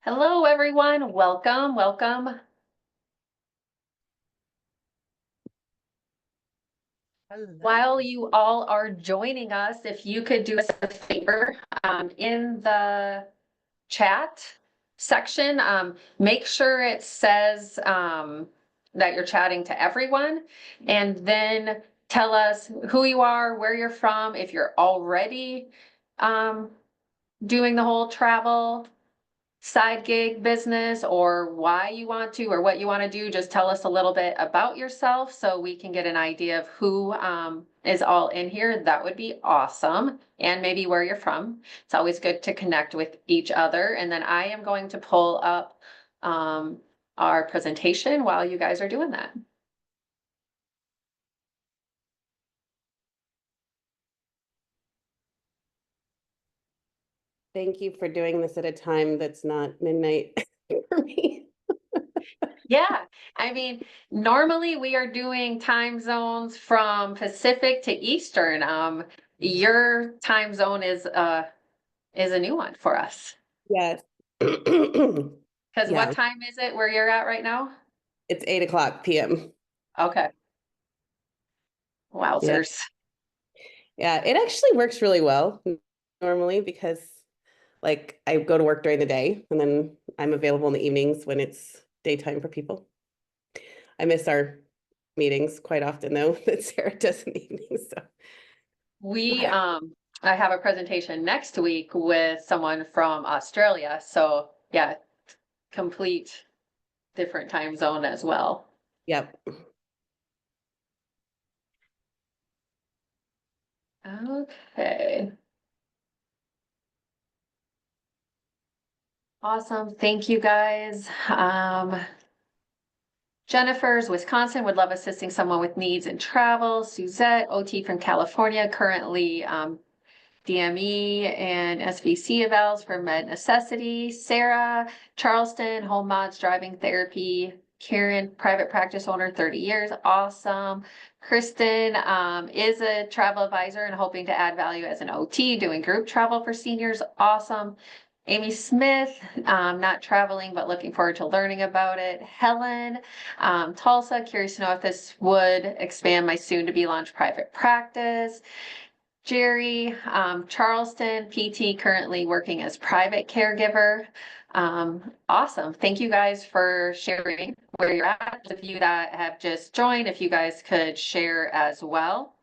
Hello, everyone. Welcome, welcome. Hello. While you all are joining us, if you could do us a favor, in the chat section, make sure it says that you're chatting to everyone, and then tell us who you are, where you're from, if you're already doing the whole travel side gig business, or why you want to, or what you want to do. Just tell us a little bit about yourself so we can get an idea of who is all in here. That would be awesome. And maybe where you're from. It's always good to connect with each other. And then I am going to pull up our presentation while you guys are doing that. Thank you for doing this at a time that's not midnight for me. Yeah, I mean, normally we are doing time zones from Pacific to Eastern. Your time zone is a new one for us. Yes. Because Yeah, what time is it where you're at right now? it's 8:00 p.m. Okay. Yeah. Wowzers. Yeah, it actually works really well normally because like I go to work during the day and then I'm available in the evenings when it's daytime for people. I miss our meetings quite often though that Sarah does in the evenings. So We, okay. I have a presentation next week with someone from Australia. So yeah, complete different time zone as well. Yep. Okay. Awesome. Thank you guys. Jennifer's Wisconsin would love assisting someone with needs in travel. Suzette, OT from California, currently DME and SVC evals for med necessity. Sarah, Charleston, home mods, driving therapy. Karen, private practice owner, 30 years. Awesome. Kristen is a travel advisor and hoping to add value as an OT, doing group travel for seniors. Awesome. Amy Smith, not traveling, but looking forward to learning about it. Helen, Tulsa, curious to know if this would expand my soon to be launched private practice. Jerry, Charleston, PT, currently working as private caregiver. Awesome. Thank you guys for sharing where you're at. Those of you that have just joined, if you guys could share as well.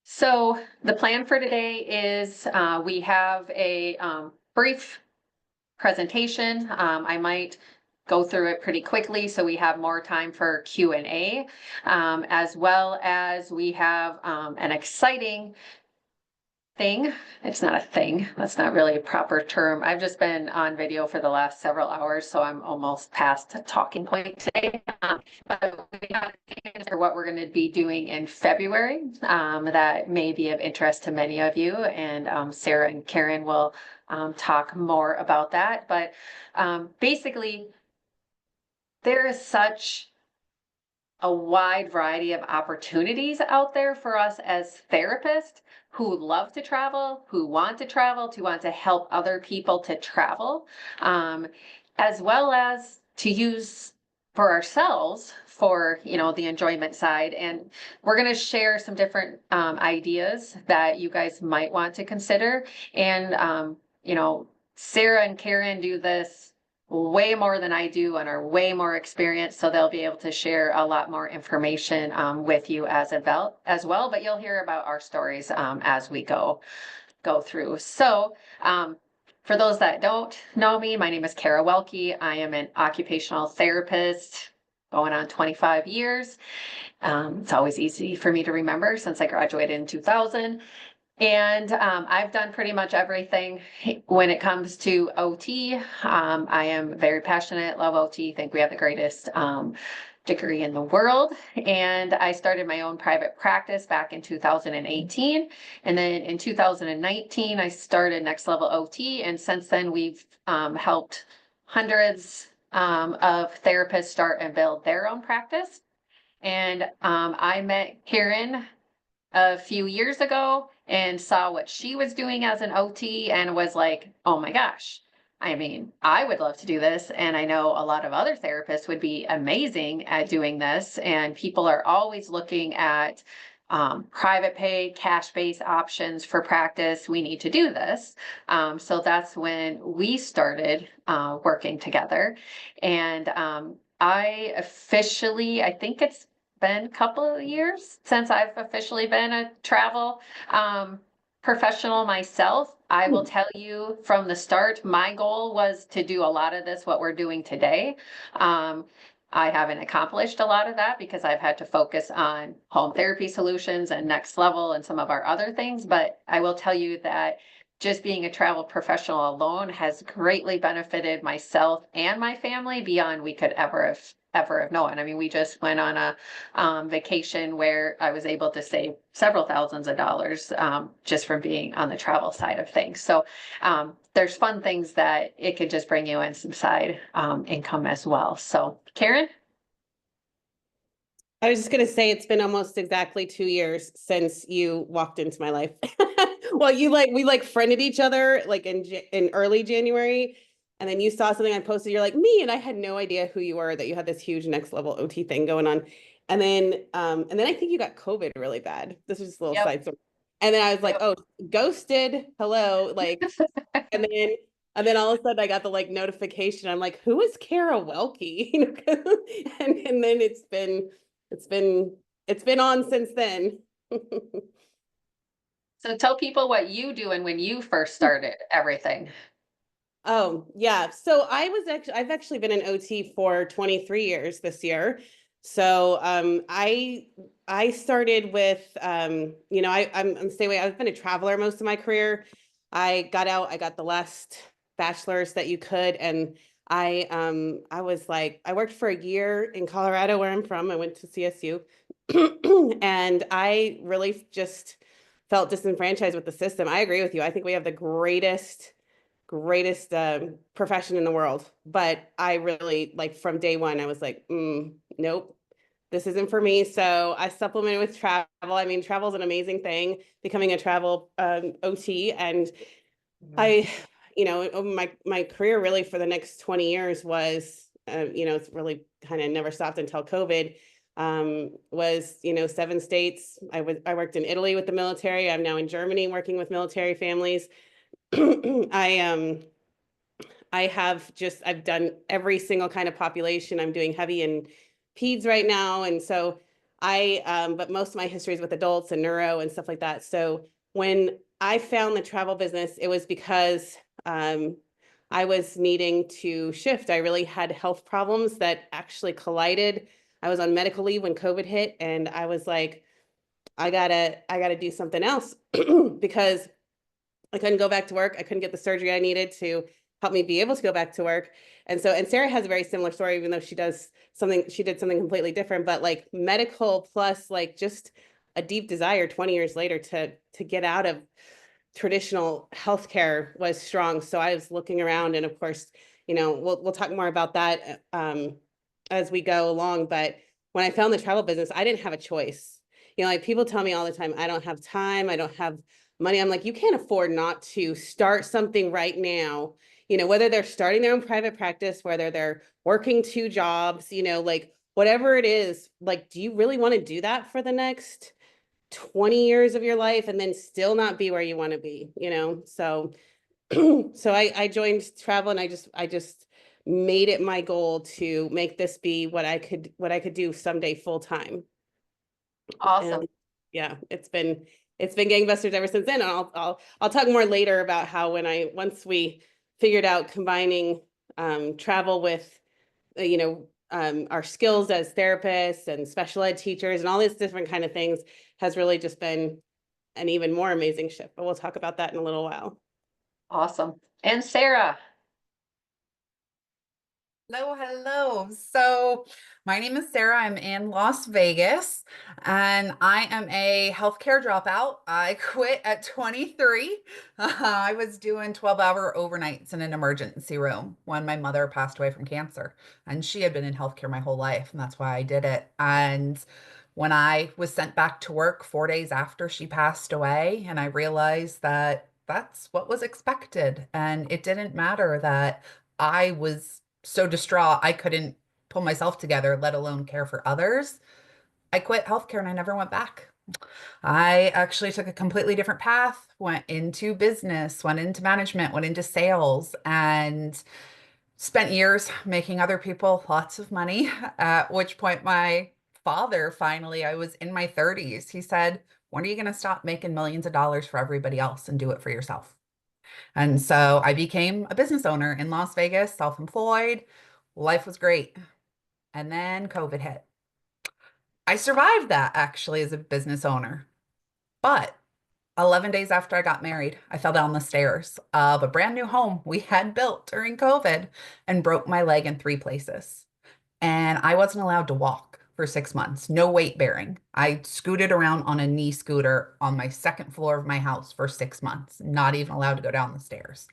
So the plan for today is we have a brief presentation. I might go through it pretty quickly so we have more time for Q&A, as well as we have an exciting thing. It's not a thing. That's not really a proper term. I've just been on video for the last several hours, so I'm almost past a talking point today. But we have things for what we're going to be doing in February that may be of interest to many of you, and Sarah and Karen will talk more about that. But basically, there is such a wide variety of opportunities out there for us as therapists who love to travel, who want to help other people to travel, as well as to use for ourselves for, the enjoyment side. And we're going to share some different ideas that you guys might want to consider. And, Sarah and Karen do this way more than I do and are way more experienced, so they'll be able to share a lot more information with you as well, but you'll hear about our stories as we go through. So for those that don't know me, my name is Kara Welke. I am an occupational therapist going on 25 years. It's always easy for me to remember since I graduated in 2000. And I've done pretty much everything when it comes to OT. I am very passionate, love OT, think we have the greatest degree in the world. And I started my own private practice back in 2018. And then in 2019, I started Next Level OT. And since then, we've helped hundreds of therapists start and build their own practice. And I met Karen a few years ago and saw what she was doing as an OT and was like, oh my gosh, I mean, I would love to do this. And I know a lot of other therapists would be amazing at doing this. And people are always looking at private pay, cash based options for practice. We need to do this. So that's when we started working together. And I think it's been a couple of years since I've officially been a travel professional myself. I will tell you from the start, my goal was to do a lot of this, what we're doing today. Um, I haven't accomplished a lot of that because I've had to focus on home therapy solutions and next level and some of our other things. But I will tell you that just being a travel professional alone has greatly benefited myself and my family beyond we could ever have known. I mean, we just went on a vacation where I was able to save several thousands of dollars just from being on the travel side of things. So there's fun things that it could just bring you in some side income as well. So Karen? I was just gonna say it's been almost exactly 2 years since you walked into my life. Well, we like friended each other like in early January, and then you saw something I posted. You're like me, and I had no idea who you were. That you had this huge next level OT thing going on, and then I think you got COVID really bad. This is just a little Yep. side story. And then I was like, Yep. oh, ghosted. Hello, like, and then and then all of a sudden I got the like notification. I'm like, who is Kara Welke? And then it's been it's been on since then. So tell people what you do and when you first started everything. Oh, yeah. So I've actually been an OT for 23 years this year. So I started with I'm stay away. I've been a traveler most of my career. I got out, I got the last bachelor's that you could, and I was like, I worked for a year in Colorado where I'm from. I went to CSU. And I really just felt disenfranchised with the system. I agree with you. I think we have the greatest profession in the world. But I really like from day one, I was like, nope, this isn't for me. So I supplemented with travel. I mean, travel is an amazing thing, becoming a travel OT. And I, my career really for the next 20 years was, it's really kind of never stopped until COVID. Was 7 states. I worked in Italy with the military. I'm now in Germany working with military families. I I've done every single kind of population. I'm doing heavy in peds right now. And so but most of my history is with adults and neuro and stuff like that. So when I found the travel business, it was because I was needing to shift. I really had health problems that actually collided. I was on medical leave when COVID hit, and I was like, I gotta do something else because I couldn't go back to work. I couldn't get the surgery I needed to help me be able to go back to work. And Sarah has a very similar story, even though she did something completely different, but like medical plus like just a deep desire 20 years later to get out of traditional healthcare was strong. So I was looking around, and of course, we'll talk more about that as we go along. But when I found the travel business, I didn't have a choice. Like people tell me all the time, I don't have time, I don't have money. I'm like, you can't afford not to start something right now. Whether they're starting their own private practice, whether they're working 2 jobs, like whatever it is, like, do you really want to do that for the next 20 years of your life and then still not be where you want to be? So so I joined travel, and I just made it my goal to make this be what I could do someday full time. Awesome. And yeah, it's been gangbusters ever since then. And I'll talk more later about how once we figured out combining travel with our skills as therapists and special ed teachers and all these different kind of things has really just been an even more amazing shift. But we'll talk about that in a little while. Awesome. And Sarah. Hello, hello. So, my name is Sarah. I'm in Las Vegas and I am a healthcare dropout. I quit at 23. I was doing 12-hour overnights in an emergency room when my mother passed away from cancer. And she had been in healthcare my whole life, and that's why I did it. And when I was sent back to work 4 days after she passed away, and I realized that that's what was expected, and it didn't matter that I was so distraught I couldn't pull myself together, let alone care for others. I quit healthcare and I never went back. I actually took a completely different path, went into business, went into management, went into sales, and spent years making other people lots of money. At which point, my father finally, I was in my 30s, he said, "When are you going to stop making millions of dollars for everybody else and do it for yourself?" And so I became a business owner in Las Vegas, self-employed. Life was great. And then COVID hit. I survived that actually as a business owner. But 11 days after I got married, I fell down the stairs of a brand new home we had built during COVID and broke my leg in 3 places. And I wasn't allowed to walk for 6 months, no weight bearing. I scooted around on a knee scooter on my second floor of my house for 6 months, not even allowed to go down the stairs.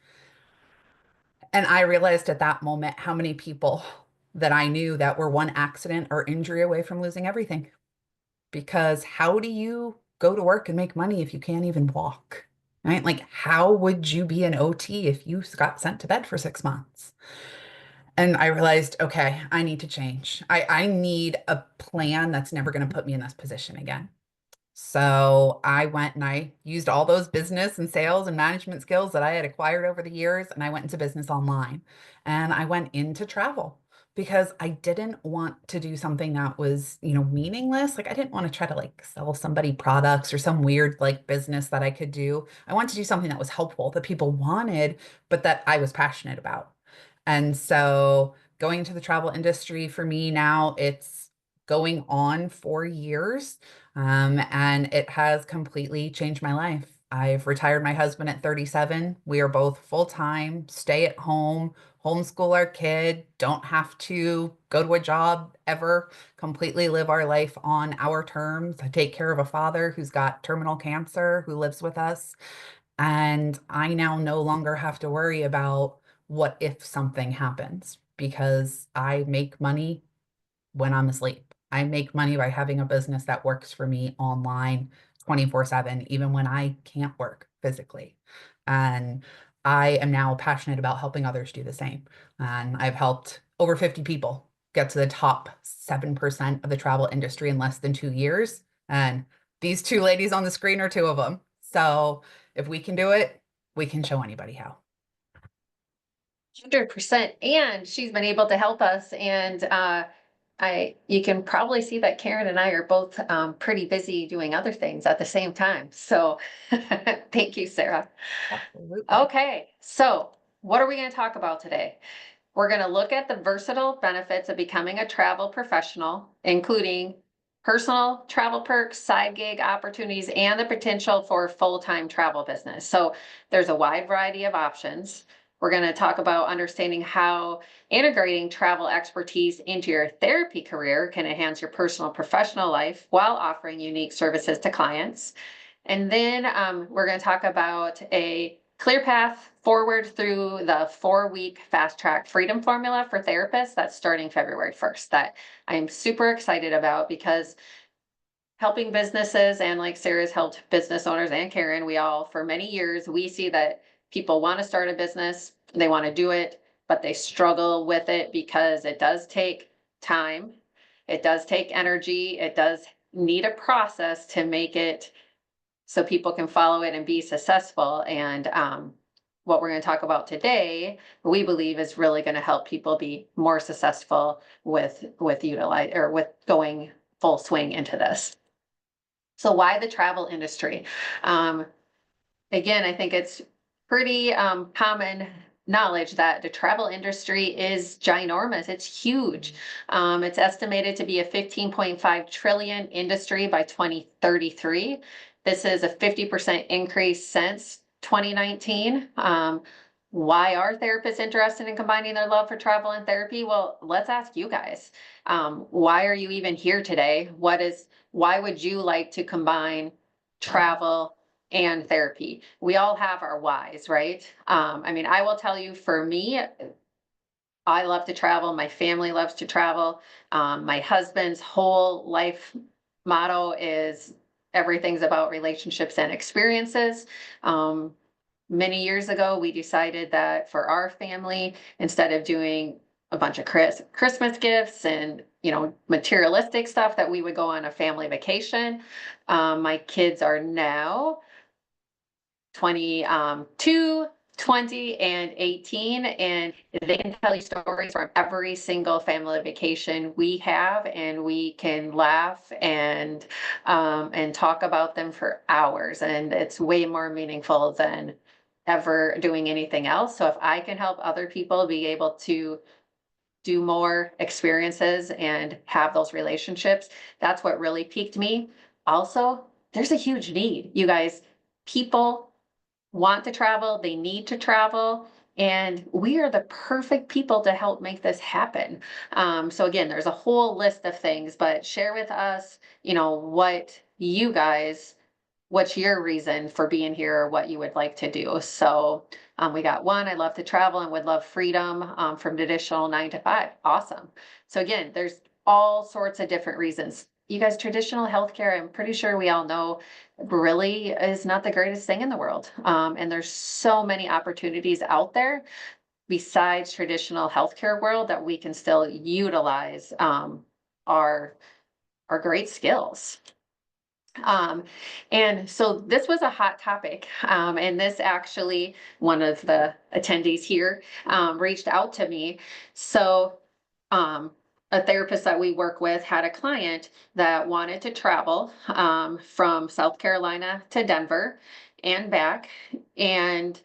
And I realized at that moment how many people that I knew that were one accident or injury away from losing everything. Because how do you go to work and make money if you can't even walk? Right? Like, how would you be an OT if you got sent to bed for 6 months? And I realized, okay, I need to change. I need a plan that's never going to put me in this position again. So I went and I used all those business and sales and management skills that I had acquired over the years, and I went into business online and I went into travel because I didn't want to do something that was, meaningless. Like I didn't want to try to like sell somebody products or some weird like business that I could do. I wanted to do something that was helpful, that people wanted, but that I was passionate about. And so going into the travel industry for me now, it's going on 4 years. And it has completely changed my life. I've retired my husband at 37. We are both full time, stay at home, homeschool our kid, don't have to go to a job ever, completely live our life on our terms. I take care of a father who's got terminal cancer who lives with us. And I now no longer have to worry about what if something happens because I make money when I'm asleep. I make money by having a business that works for me online 24/7, even when I can't work physically. And I am now passionate about helping others do the same. And I've helped over 50 people get to the top 7% of the travel industry in less than 2 years. And these two ladies on the screen are two of them. So if we can do it, we can show anybody how. 100%. And she's been able to help us. And you can probably see that Karen and I are both pretty busy doing other things at the same time. So thank you, Sarah. Absolutely. Okay, so what are we going to talk about today? We're going to look at the versatile benefits of becoming a travel professional, including personal travel perks, side gig opportunities, and the potential for full-time travel business. So there's a wide variety of options. We're going to talk about understanding how integrating travel expertise into your therapy career can enhance your personal professional life while offering unique services to clients. And then we're going to talk about a clear path forward through the 4-week fast track freedom formula for therapists that's starting February 1st that I'm super excited about because helping businesses and like Sarah's helped business owners and Karen, we all for many years, we see that people want to start a business, they want to do it, but they struggle with it because it does take time, it does take energy, it does need a process to make it so people can follow it and be successful. And what we're going to talk about today, we believe is really going to help people be more successful with utilize or with going full swing into this. So why the travel industry? Um, Again, I think it's pretty common knowledge that the travel industry is ginormous. It's huge. It's estimated to be a 15.5 trillion industry by 2033. This is a 50% increase since 2019. why are therapists interested in combining their love for travel and therapy? Well, let's ask you guys. Why are you even here today? Why would you like to combine travel and therapy? We all have our whys, right? I mean, I will tell you, for me, I love to travel. My family loves to travel. My husband's whole life motto is everything's about relationships and experiences. Many years ago, we decided that for our family, instead of doing a bunch of Christmas gifts and, materialistic stuff, that we would go on a family vacation. My kids are now 22, 20, and 18, and they can tell you stories from every single family vacation we have, and we can laugh and talk about them for hours, and it's way more meaningful than ever doing anything else. So if I can help other people be able to do more experiences and have those relationships, that's what really piqued me. Also, there's a huge need, you guys. People want to travel, they need to travel, and we are the perfect people to help make this happen. So again, there's a whole list of things, but share with us, what's your reason for being here, or what you would like to do. So we got one, I love to travel and would love freedom from traditional 9 to 5. Awesome. So again, there's all sorts of different reasons. You guys, traditional healthcare, I'm pretty sure we all know, really is not the greatest thing in the world. And there's so many opportunities out there besides traditional healthcare world that we can still utilize our great skills. And so this was a hot topic. And this actually, one of the attendees here reached out to me. So a therapist that we work with had a client that wanted to travel from South Carolina to Denver and back, and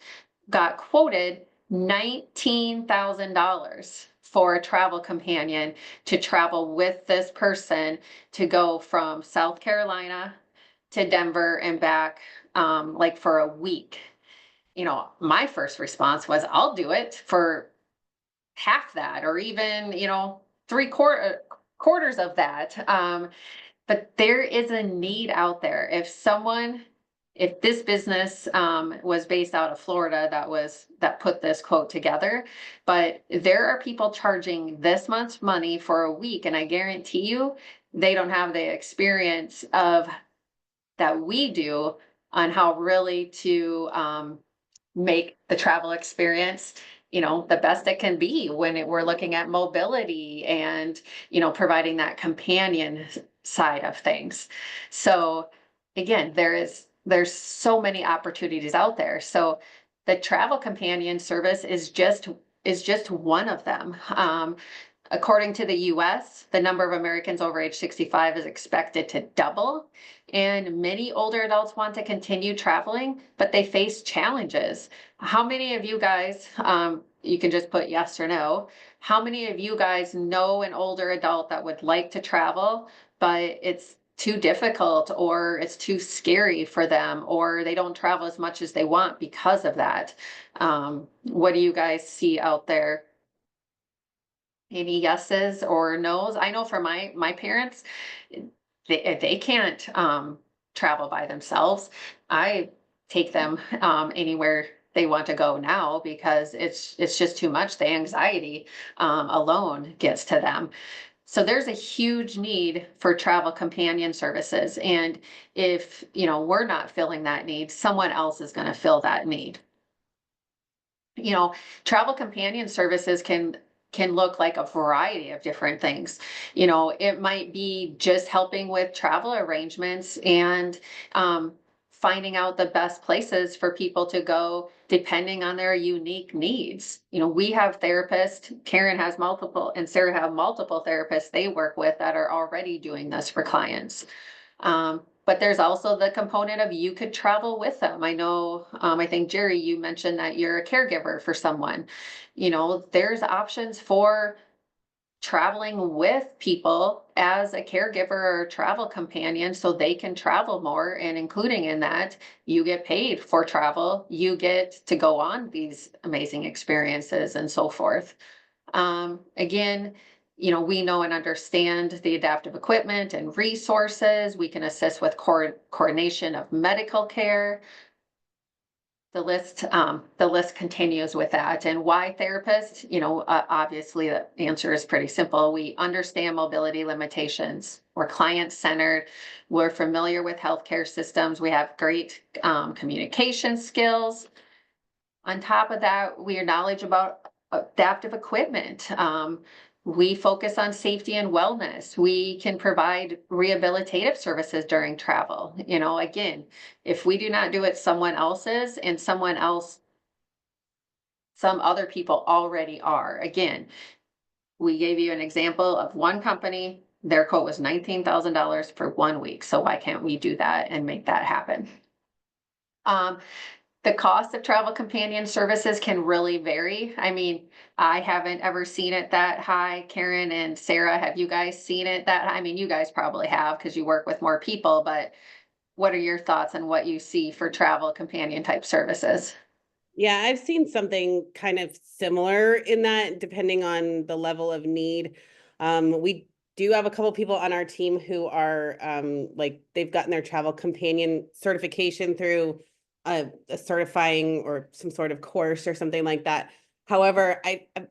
got quoted $19,000 for a travel companion to travel with this person to go from South Carolina to Denver and back, like for a week. My first response was, I'll do it for half that, or even, quarters of that. But there is a need out there. If this business was based out of Florida, that put this quote together, but there are people charging this much money for a week, and I guarantee you they don't have the experience of that we do on how really to make the travel experience, the best it can be when we're looking at mobility and, providing that companion side of things. So again, there's so many opportunities out there. So the travel companion service is just one of them. According to the US, the number of Americans over age 65 is expected to double, and many older adults want to continue traveling, but they face challenges. How many of you guys, you can just put yes or no, how many of you guys know an older adult that would like to travel, but it's too difficult, or it's too scary for them, or they don't travel as much as they want because of that? What do you guys see out there? Any yeses or nos? I know for my parents, they can't travel by themselves. I take them anywhere they want to go now, because it's just too much. The anxiety alone gets to them. So there's a huge need for travel companion services, and if we're not filling that need, someone else is going to fill that need. Travel companion services can look like a variety of different things. It might be just helping with travel arrangements and finding out the best places for people to go depending on their unique needs. We have therapists, Karen has multiple, and Sarah have multiple therapists they work with that are already doing this for clients. But there's also the component of you could travel with them. I know, I think Jerry, you mentioned that you're a caregiver for someone. There's options for traveling with people as a caregiver or travel companion so they can travel more. And including in that, you get paid for travel, you get to go on these amazing experiences and so forth. Again, we know and understand the adaptive equipment and resources. We can assist with coordination of medical care. The list continues with that. And why therapists? Obviously the answer is pretty simple. We understand mobility limitations. We're client-centered. We're familiar with healthcare systems. We have great communication skills. On top of that, we are knowledgeable about adaptive equipment. We focus on safety and wellness. We can provide rehabilitative services during travel. Again, if we do not do it, someone else is, and some other people already are. Again, we gave you an example of one company, their quote was $19,000 for 1 week. So why can't we do that and make that happen? The cost of travel companion services can really vary. I mean, I haven't ever seen it that high. Karen and Sarah, have you guys seen it that high? I mean, you guys probably have because you work with more people, but what are your thoughts on what you see for travel companion type services? Yeah, I've seen something kind of similar in that, depending on the level of need. We do have a couple people on our team who are like they've gotten their travel companion certification through a certifying or some sort of course or something like that. However,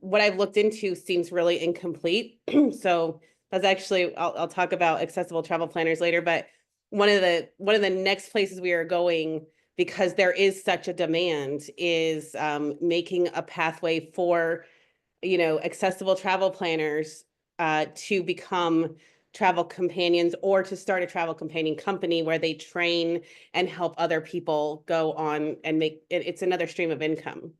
what I've looked into seems really incomplete. So that's actually I'll talk about accessible travel planners later, but one of the next places we are going, because there is such a demand, is making a pathway for, accessible travel planners to become travel companions or to start a travel companion company where they train and help other people go on and make it. It's another stream of income.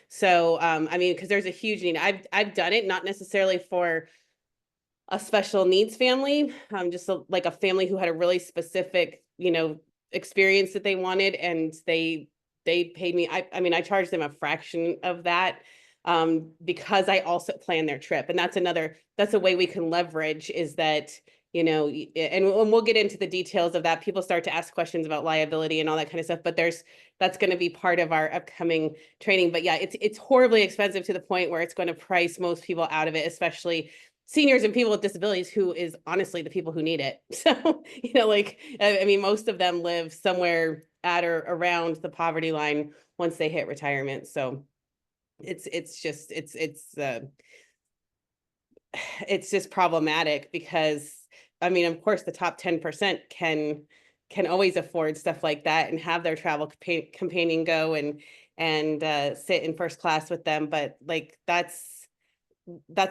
So, I mean, because there's a huge need. I've done it, not necessarily for a special needs family, just like a family who had a really specific, experience that they wanted, and they paid me. I mean, I charged them a fraction of that because I also plan their trip, and that's a way we can leverage, is that, and we'll get into the details of that. People start to ask questions about liability and all that kind of stuff, but that's going to be part of our upcoming training. But yeah, it's horribly expensive to the point where it's going to price most people out of it, especially seniors and people with disabilities, who is honestly the people who need it. So, I mean, most of them live somewhere at or around the poverty line once they hit retirement. So it's just problematic because, I mean, of course, the top 10% can always afford stuff like that and have their travel companion go and sit in first class with them. But like, that's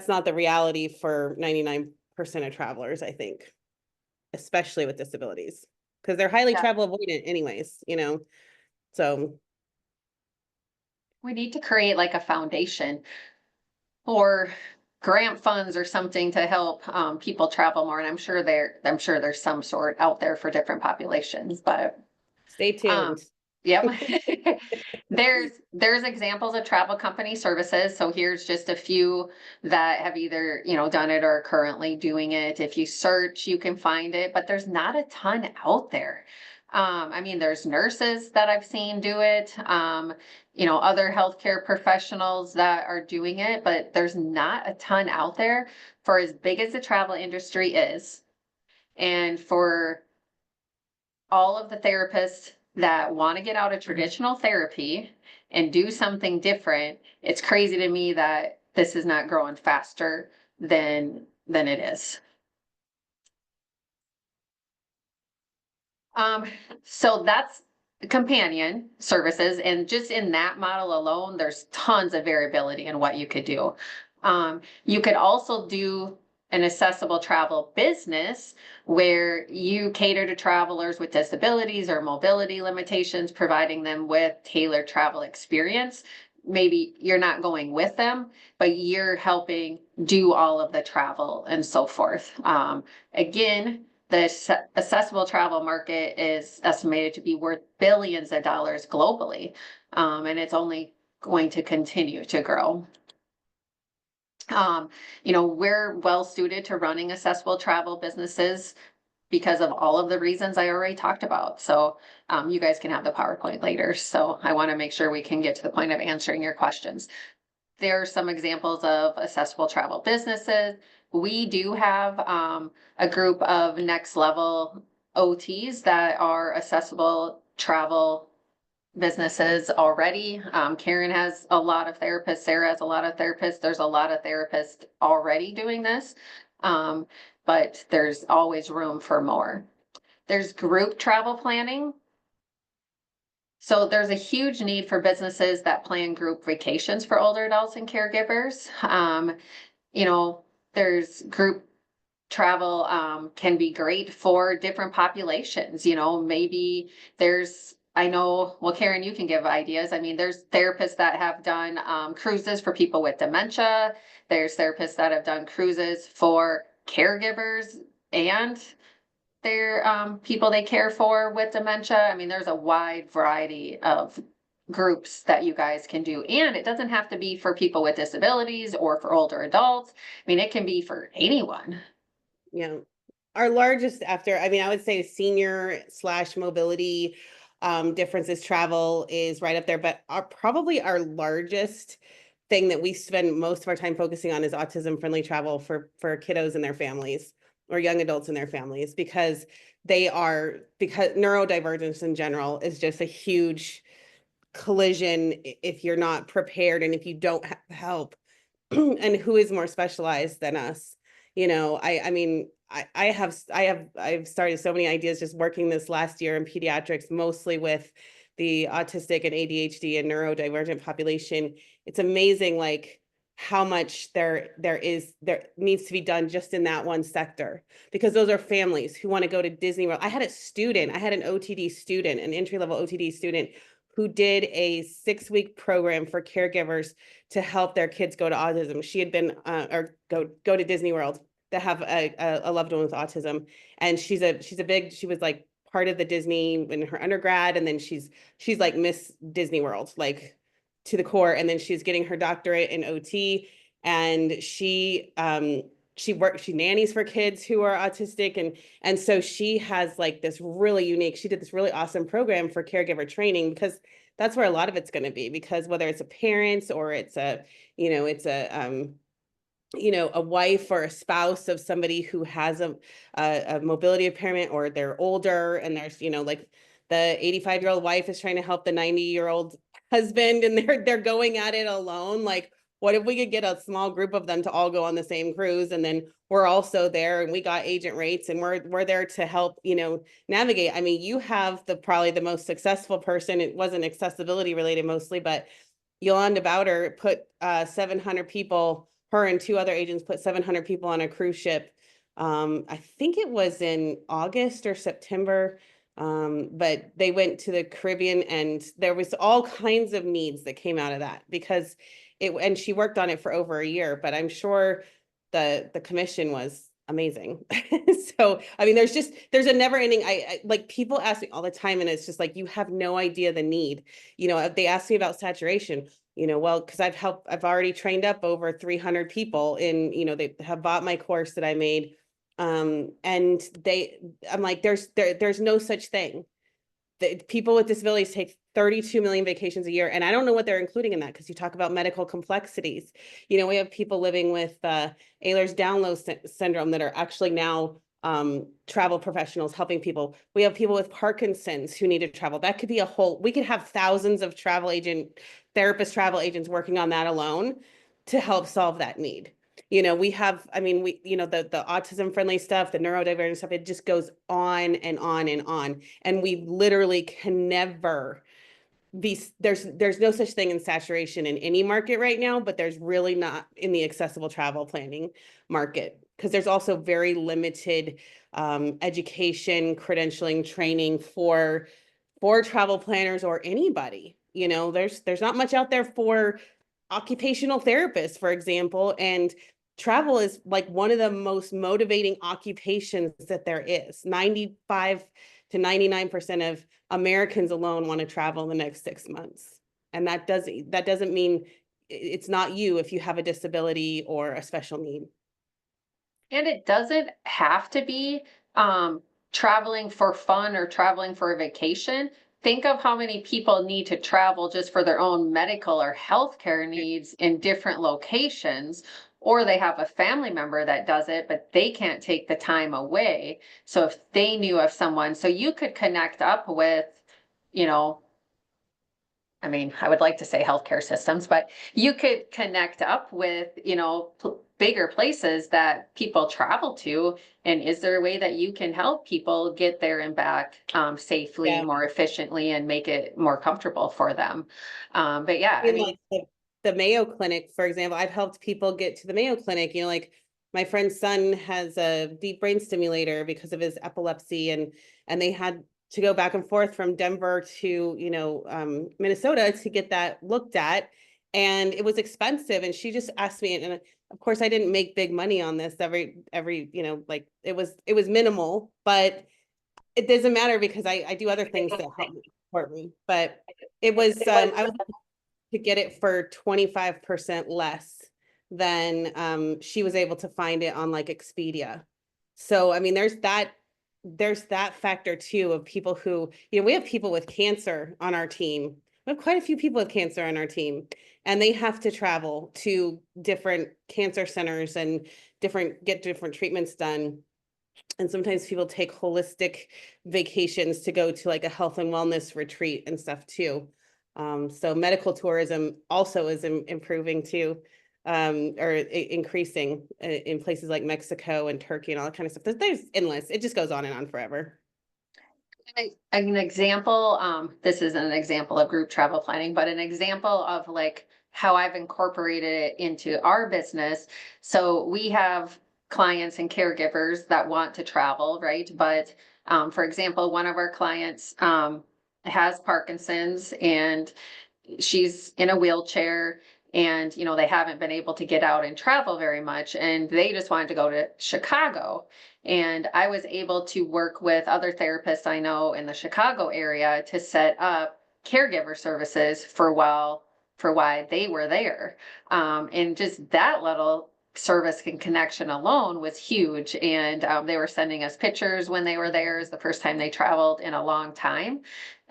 not the reality for 99% of travelers, I think, especially with disabilities, because they're highly Yeah. travel avoidant anyways, so. We need to create like a foundation or grant funds or something to help people travel more. And I'm sure there's some sort out there for different populations, but Stay tuned. yep. There's examples of travel company services. So here's just a few that have either, done it or are currently doing it. If you search, you can find it, but there's not a ton out there. I mean, there's nurses that I've seen do it, other healthcare professionals that are doing it, but there's not a ton out there for as big as the travel industry is. And for all of the therapists that want to get out of traditional therapy and do something different, it's crazy to me that this is not growing faster than it is. So that's companion services, and just in that model alone, there's tons of variability in what you could do. You could also do an accessible travel business where you cater to travelers with disabilities or mobility limitations, providing them with tailored travel experience. Maybe you're not going with them, but you're helping do all of the travel and so forth. Again, the accessible travel market is estimated to be worth billions of dollars globally, and it's only going to continue to grow. We're well suited to running accessible travel businesses because of all of the reasons I already talked about. So you guys can have the PowerPoint later. So I want to make sure we can get to the point of answering your questions. There are some examples of accessible travel businesses. We do have a group of next level OTs that are accessible travel businesses already. Karen has a lot of therapists. Sarah has a lot of therapists. There's a lot of therapists already doing this, but there's always room for more. There's group travel planning. So there's a huge need for businesses that plan group vacations for older adults and caregivers. There's group travel can be great for different populations. Maybe well, Karen, you can give ideas. I mean, there's therapists that have done cruises for people with dementia. There's therapists that have done cruises for caregivers and their people they care for with dementia. I mean, there's a wide variety of groups that you guys can do. And it doesn't have to be for people with disabilities or for older adults. I mean, it can be for anyone. Yeah. Our largest I would say senior / mobility differences travel is right up there, but probably our largest thing that we spend most of our time focusing on is autism friendly travel for kiddos and their families, or young adults and their families, because neurodivergence in general is just a huge collision if you're not prepared and if you don't have help. And who is more specialized than us? I mean, I've started so many ideas just working this last year in pediatrics, mostly with the autistic and ADHD and neurodivergent population. It's amazing, like how much there needs to be done just in that one sector, because those are families who want to go to Disney World. I had an OTD student, an entry-level OTD student, who did a 6-week program for caregivers to help their kids go to autism. She had been or go to Disney World to have a loved one with autism, and she was like part of the Disney in her undergrad, and then she's like Miss Disney World, like to the core, and then she's getting her doctorate in OT, and she nannies for kids who are autistic, and so she has like this really unique, she did this really awesome program for caregiver training, because that's where a lot of it's going to be, because whether it's a parent or it's a a wife or a spouse of somebody who has a mobility impairment, or they're older, and there's like the 85-year-old wife is trying to help the 90-year-old husband, and they're going at it alone. Like, what if we could get a small group of them to all go on the same cruise, and then we're also there, and we got agent rates, and we're there to help navigate. I mean, you have probably the most successful person. It wasn't accessibility related mostly, but Yolanda Bowder put 700 people, her and 2 other agents put 700 people on a cruise ship. I think it was in August or September, but they went to the Caribbean, and there was all kinds of needs that came out of that, because and she worked on it for over a year, but I'm sure the commission was amazing. So, I mean, there's a never ending, I like, people ask me all the time, and it's just like, you have no idea the need. They ask me about saturation, well, because I've already trained up over 300 people in, they have bought my course that I made. And I'm like, there's no such thing. People with disabilities take 32 million vacations a year. And I don't know what they're including in that, because you talk about medical complexities. We have people living with Ehlers-Danlos syndrome that are actually now travel professionals helping people. We have people with Parkinson's who need to travel. That could be we could have thousands of travel agents working on that alone to help solve that need. We have, I mean, the autism friendly stuff, the neurodivergent stuff, it just goes on and on and on. And we literally can never there's no such thing in saturation in any market right now, but there's really not in the accessible travel planning market, because there's also very limited education, credentialing, training for travel planners or anybody. There's not much out there for occupational therapists, for example, and travel is like one of the most motivating occupations that there is. 95 to 99% of Americans alone want to travel in the next 6 months. And that doesn't mean it's not you if you have a disability or a special need. And it doesn't have to be traveling for fun or traveling for a vacation. Think of how many people need to travel just for their own medical or healthcare needs in different locations, or they have a family member that does it, but they can't take the time away. So if they knew of someone, so you could connect up with, you know, I mean, I would like to say healthcare systems, but you could connect up with, bigger places that people travel to. And is there a way that you can help people get there and back safely, Yeah. more efficiently, and make it more comfortable for them? But yeah, I In mean, like the Mayo Clinic, for example, I've helped people get to the Mayo Clinic, like my friend's son has a deep brain stimulator because of his epilepsy, and they had to go back and forth from Denver to, Minnesota to get that looked at. And it was expensive. And she just asked me, and of course I didn't make big money on this every, like it was minimal, but it doesn't matter because I do other things that help me support me. But it was, I was to get it for 25% less than she was able to find it on like Expedia. So I mean, there's that factor too of people who, we have people with cancer on our team. We have quite a few people with cancer on our team, and they have to travel to different cancer centers and get different treatments done. And sometimes people take holistic vacations to go to like a health and wellness retreat and stuff too. So medical tourism also is improving too, or increasing in places like Mexico and Turkey and all that kind of stuff. There's endless. It just goes on and on forever. An example, this isn't an example of group travel planning, but an example of like how I've incorporated it into our business. So we have clients and caregivers that want to travel, right? But for example, one of our clients has Parkinson's, and she's in a wheelchair, and they haven't been able to get out and travel very much, and they just wanted to go to Chicago. And I was able to work with other therapists I know in the Chicago area to set up caregiver services for why they were there. And just that little service and connection alone was huge. And they were sending us pictures when they were there. Is the first time they traveled in a long time.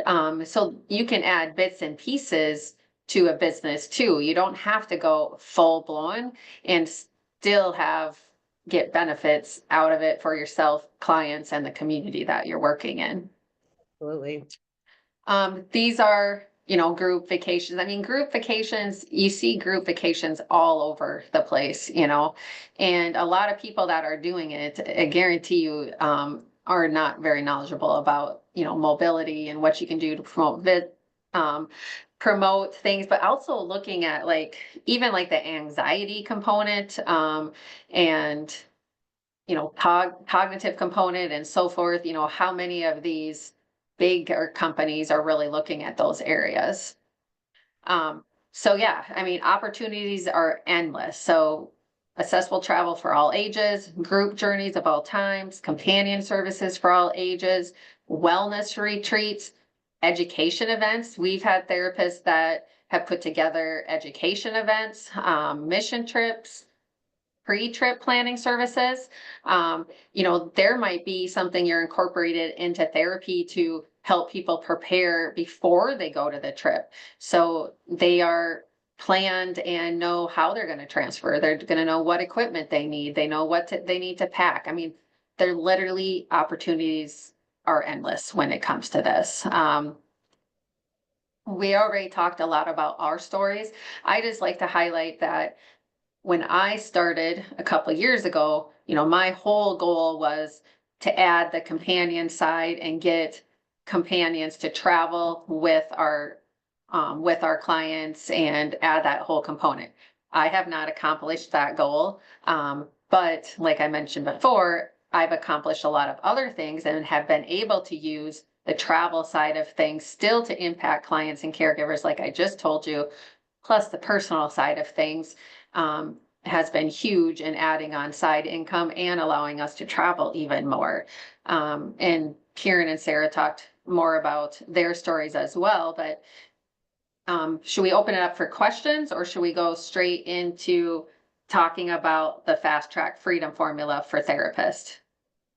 So you can add bits and pieces to a business too. You don't have to go full blown and still get benefits out of it for yourself, clients, and the community that you're working in. Absolutely. These are, group vacations. I mean, group vacations, you see group vacations all over the place, and a lot of people that are doing it, I guarantee you, are not very knowledgeable about, mobility and what you can do to promote things, but also looking at like, even like the anxiety component, and, cognitive component and so forth, how many of these bigger companies are really looking at those areas. So yeah, I mean, opportunities are endless. So accessible travel for all ages, group journeys of all times, companion services for all ages, wellness retreats, education events. We've had therapists that have put together education events, mission trips, pre-trip planning services. There might be something you're incorporated into therapy to help people prepare before they go to the trip. So they are planned and know how they're going to transfer. They're going to know what equipment they need. They know they need to pack. I mean, they're literally opportunities are endless when it comes to this. We already talked a lot about our stories. I just like to highlight that when I started a couple of years ago, my whole goal was to add the companion side and get companions to travel with our clients and add that whole component. I have not accomplished that goal, but like I mentioned before, I've accomplished a lot of other things and have been able to use the travel side of things still to impact clients and caregivers, like I just told you, plus the personal side of things has been huge in adding on side income and allowing us to travel even more. And Kieran and Sarah talked more about their stories as well, but should we open it up for questions or should we go straight into talking about the fast track freedom formula for therapists?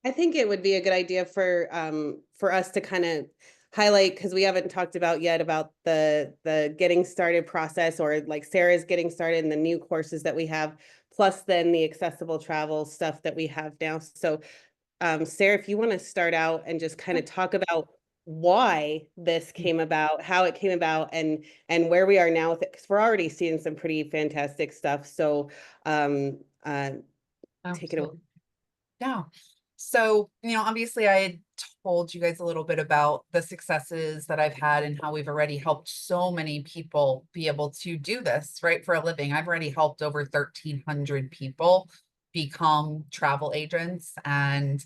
I think it would be a good idea for us to kind of highlight, because we haven't talked about yet about the getting started process, or like Sarah's getting started and the new courses that we have, plus then the accessible travel stuff that we have now. So Sarah, if you want to start out and just kind of talk about why this came about, how it came about, and where we are now with it, because we're already seeing some pretty fantastic stuff. So take it away. Absolutely. Yeah. So, obviously I had told you guys a little bit about the successes that I've had and how we've already helped so many people be able to do this, right, for a living. I've already helped over 1,300 people become travel agents. And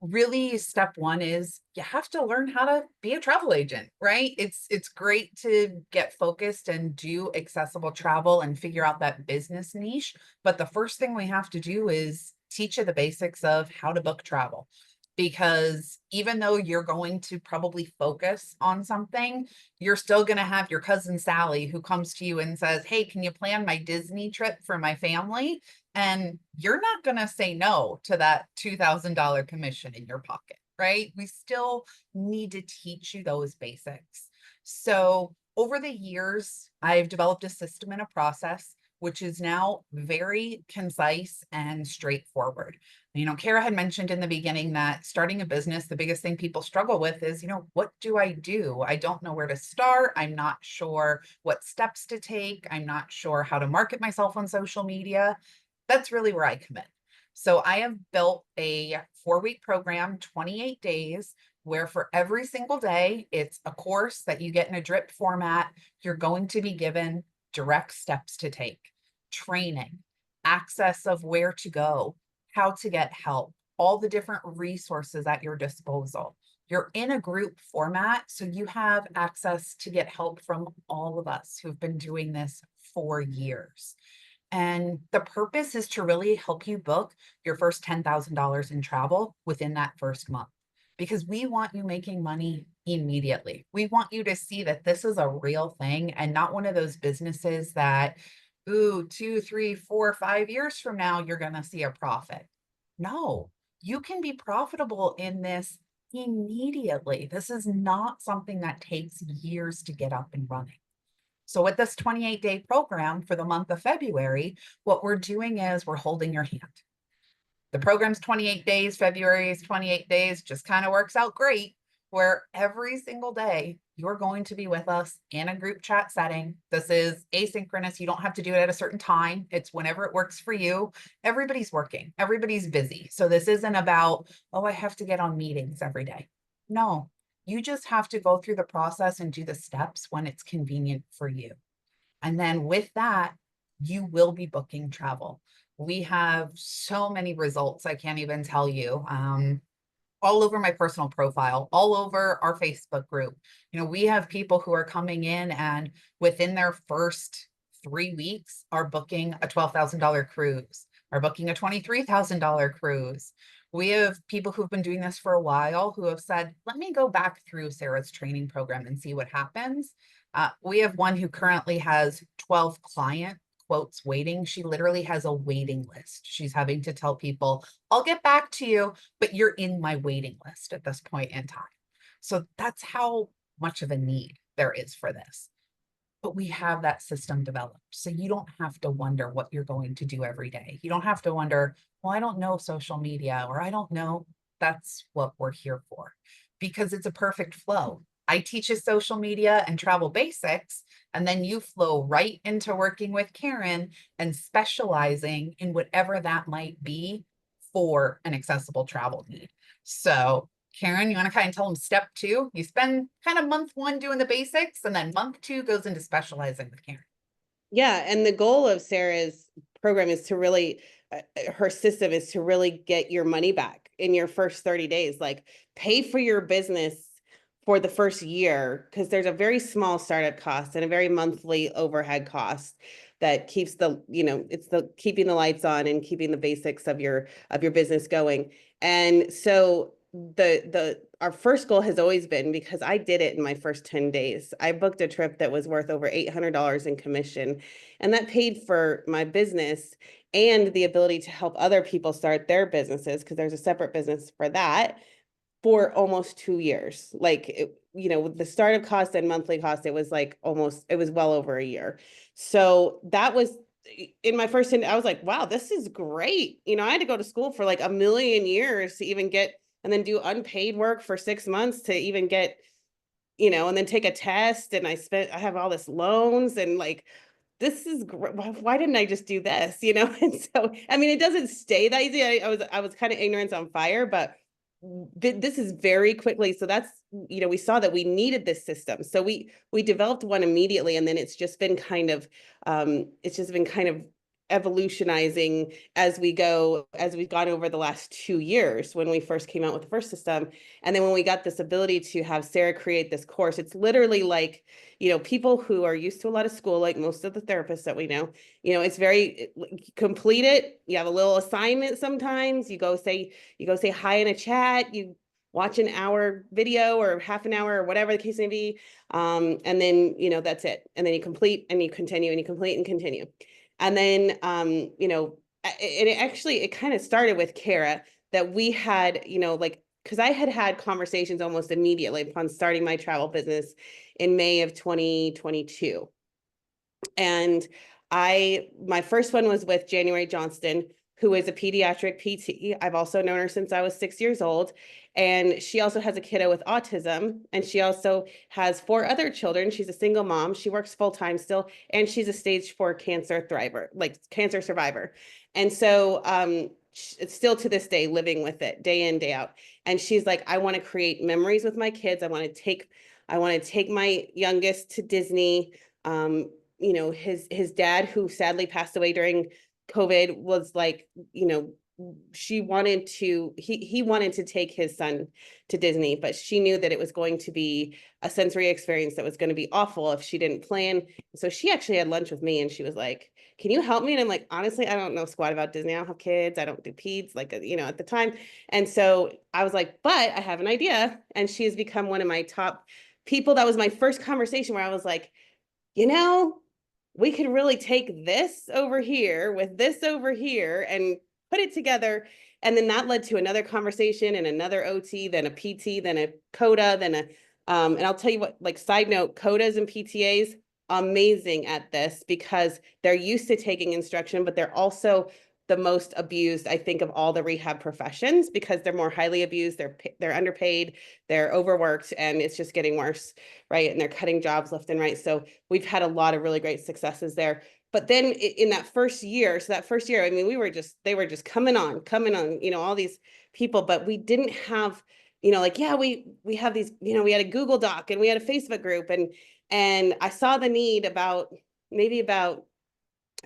really, step one is you have to learn how to be a travel agent, right? It's great to get focused and do accessible travel and figure out that business niche, but the first thing we have to do is teach you the basics of how to book travel. Because even though you're going to probably focus on something, you're still going to have your cousin Sally who comes to you and says, "Hey, can you plan my Disney trip for my family?" And you're not going to say no to that $2,000 commission in your pocket, right? We still need to teach you those basics. So over the years, I've developed a system and a process which is now very concise and straightforward. Kara had mentioned in the beginning that starting a business, the biggest thing people struggle with is, what do? I don't know where to start. I'm not sure what steps to take. I'm not sure how to market myself on social media. That's really where I come in. So I have built a 4-week program, 28 days, where for every single day, it's a course that you get in a drip format. You're going to be given direct steps to take, training, access of where to go, how to get help, all the different resources at your disposal. You're in a group format, so you have access to get help from all of us who've been doing this for years. And the purpose is to really help you book your first $10,000 in travel within that first month, because we want you making money immediately. We want you to see that this is a real thing and not one of those businesses that, ooh, 2, 3, 4, 5 years from now, you're going to see a profit. No, you can be profitable in this immediately. This is not something that takes years to get up and running. So with this 28-day program for the month of February, what we're doing is we're holding your hand. The program's 28 days, February is 28 days, just kind of works out great, where every single day you're going to be with us in a group chat setting. This is asynchronous. You don't have to do it at a certain time. It's whenever it works for you. Everybody's working, everybody's busy. So this isn't about, oh, I have to get on meetings every day. No, you just have to go through the process and do the steps when it's convenient for you. And then with that, you will be booking travel. We have so many results, I can't even tell you. All over my personal profile, all over our Facebook group. We have people who are coming in and within their first 3 weeks are booking a $12,000 cruise, are booking a $23,000 cruise. We have people who've been doing this for a while who have said, let me go back through Sarah's training program and see what happens. We have one who currently has 12 client quotes waiting. She literally has a waiting list. She's having to tell people, I'll get back to you, but you're in my waiting list at this point in time. So that's how much of a need there is for this. But we have that system developed. So you don't have to wonder what you're going to do every day. You don't have to wonder, well, I don't know social media, or I don't know. That's what we're here for, because it's a perfect flow. I teach you social media and travel basics, and then you flow right into working with Karen and specializing in whatever that might be for an accessible travel need. So Karen, you want to kind of tell them step 2? You spend kind of month 1 doing the basics, and then month 2 goes into specializing with Karen. Yeah, and the goal of Sarah's program is to really, her system is to really get your money back in your first 30 days. Like, pay for your business for the first year, because there's a very small startup cost and a very monthly overhead cost that keeps the, it's the keeping the lights on and keeping the basics of your business going. And so our first goal has always been, because I did it in my first 10 days. I booked a trip that was worth over $800 in commission, and that paid for my business and the ability to help other people start their businesses, because there's a separate business for that, for almost 2 years. Like, with the startup cost and monthly cost, it was well over a year. So that was in my first, I was like, wow, this is great. I had to go to school for like a million years to even get, and then do unpaid work for 6 months to even get, and then take a test. And I have all this loans, and like, this is great. Why didn't I just do this? And so, I mean, it doesn't stay that easy. I was kind of ignorance on fire, but this is very quickly. So that's, we saw that we needed this system. So we developed one immediately, and then it's just been kind of evolutionizing as we've gone over the last 2 years, when we first came out with the first system. And then when we got this ability to have Sarah create this course, it's literally like, people who are used to a lot of school, like most of the therapists that we know, it's very complete it. You have a little assignment sometimes. You go say hi in a chat, you watch an hour video or half an hour or whatever the case may be. And then, that's it. And then you complete and you continue and you complete and continue. And then, and it kind of started with Kara, that we had, because I had conversations almost immediately upon starting my travel business in May of 2022. And my first one was with January Johnston, who is a pediatric PT. I've also known her since I was 6 years old. And she also has a kiddo with autism. And she also has 4 other children. She's a single mom. She works full time still. And she's a stage 4 cancer survivor. And so it's still to this day living with it day in, day out. And she's like, I want to create memories with my kids. I want to take my youngest to Disney. His dad, who sadly passed away during COVID, was like, he wanted to take his son to Disney, but she knew that it was going to be a sensory experience that was going to be awful if she didn't plan. So she actually had lunch with me, and she was like, can you help me? And I'm like, honestly, I don't know squat about Disney. I don't have kids. I don't do peds, at the time. And so I was like, but I have an idea. And she has become one of my top people. That was my first conversation where I was like, we could really take this over here with this over here and put it together. And then that led to another conversation and another OT, then a PT, then a CODA, and I'll tell you what, like, side note, CODAs and PTAs, amazing at this, because they're used to taking instruction, but they're also the most abused, I think, of all the rehab professions, because they're more highly abused. They're underpaid, they're overworked, and it's just getting worse, right? And they're cutting jobs left and right. So we've had a lot of really great successes there. But then in that first year, I mean, they were just coming on, all these people, but we didn't have, we have these, we had a Google Doc and we had a Facebook group, and I saw the need about